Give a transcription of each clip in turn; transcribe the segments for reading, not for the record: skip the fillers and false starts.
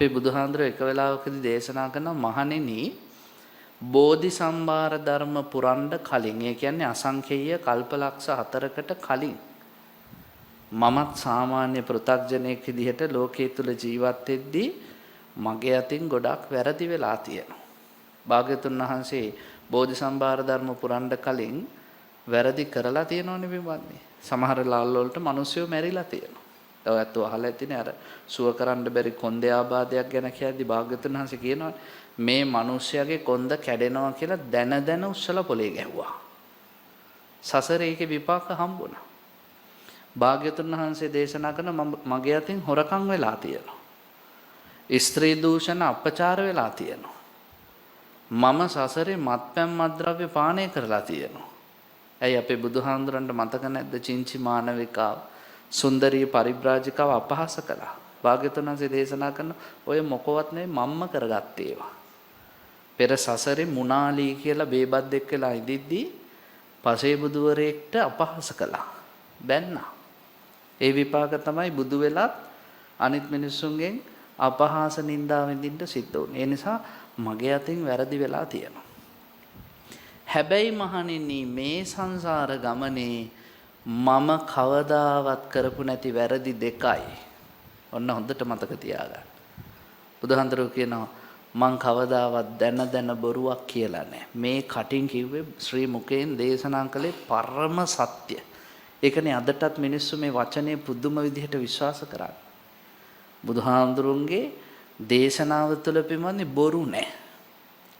අපේ බුදුහාඳුර එක වෙලාවකදී දේශනා කරන මහණෙනි බෝධි සම්භාර ධර්ම පුරන්න කලින් ඒ කියන්නේ අසංඛේය කල්පලක්ෂ 4කට කලින් මමත් සාමාන්‍ය පෘථග්ජනෙක් විදිහට ලෝකයේ තුල ජීවත් වෙද්දී මගේ අතින් ගොඩක් වැරදි වෙලා තියෙනවා. භාග්‍යතුන් වහන්සේ බෝධි සම්භාර ධර්ම පුරන්න කලින් වැරදි කරලා තියෙනවනේ බිම්වන්නේ. සමහර ලාල් වලට මිනිස්සුયો මැරිලා තියෙනවා. ඔයත් අහලා ඇතිනේ අර සුව කරන්න බැරි කොන්දේ ආබාධයක් ගැන කියද්දි භාග්‍යවතුන් වහන්සේ කියනවා මේ මිනිස්යාගේ කොන්ද කැඩෙනවා කියලා දැන දැන උස්සලා පොලේ ගැහුවා. සසරේ ඒකේ විපාක හම්බුණා. භාග්‍යවතුන් වහන්සේ දේශනා කරන මගේ අතින් හොරකම් වෙලා තියෙනවා. ස්ත්‍රී දූෂණ අපචාර වෙලා තියෙනවා. මම සසරේ මත්පැන් මත්ද්‍රව්‍ය පානය කරලා තියෙනවා. ඇයි අපේ බුදුහාඳුරන්ට මතක නැද්ද චින්චි මානවිකාව සුන්දරී පරිබ්‍රාජිකාව අපහාස කළා. භාග්‍යවතුන් වහන්සේ දේශනා කරන ඔය මොකවත් නෙවෙයි මම්ම කරගත්තේ ඒවා. පෙර සසරේ මුනාලී කියලා බේබද්දෙක් වෙලා ඉදිද්දී පසේ බුදුවරයෙක්ට අපහාස කළා. බැන්නා. ඒ විපාක තමයි බුදු වෙලත් අනිත් මිනිස්සුන්ගෙන් අපහාස නින්දා විඳින්න සිද්ධ වුනේ. ඒ නිසා මගේ අතින් වැරදි වෙලා තියෙනවා. හැබැයි මහණෙනි මේ සංසාර ගමනේ මම කවදාවත් කරපු නැති වැරදි දෙකයි. ඔන්න හොඳට මතක තියාගන්න. බුදුහන්තරෝ කියනවා මං කවදාවත් දැන බොරුවක් කියලා නැහැ. මේ කටින් කිව්වේ ශ්‍රී මුකෙන් දේශනා කළේ පරම සත්‍ය. ඒකනේ අදටත් මිනිස්සු මේ වචනේ පුදුම විදිහට විශ්වාස කරන්නේ. බුදුහාඳුරුන්ගේ දේශනාව තුළ පිමන්නේ බොරු නැහැ.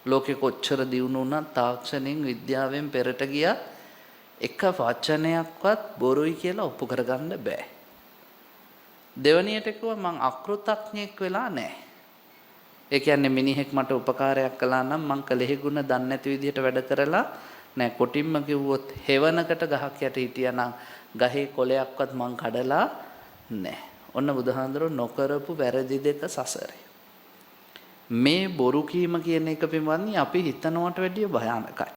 ලෝකෙ කොච්චර දියුණු වුණත් තාක්ෂණයෙන් විද්‍යාවෙන් පෙරට ගියා එක වචනයක්වත් බොරුයි කියලා ඔප්පු කරගන්න බෑ. දෙවණියට කිව්වා මං අකෘතඥයෙක් වෙලා නැහැ. ඒ කියන්නේ මිනිහෙක් මට උපකාරයක් කළා නම් මං කලෙහි ගුණ දන්නේ නැති විදිහට වැඩ කරලා නෑ. කොටින්ම කිව්වොත් හෙවණකට ගහක් යට හිටියානම් ගහේ කොළයක්වත් මං කඩලා නැහැ. ඔන්න බුදුහාඳුරෝ නොකරපු වැරදි දෙක සසරේ. මේ බොරු කීම කියන එක පින්වත්නි අපි හිතනවට වැඩිය භයානකයි.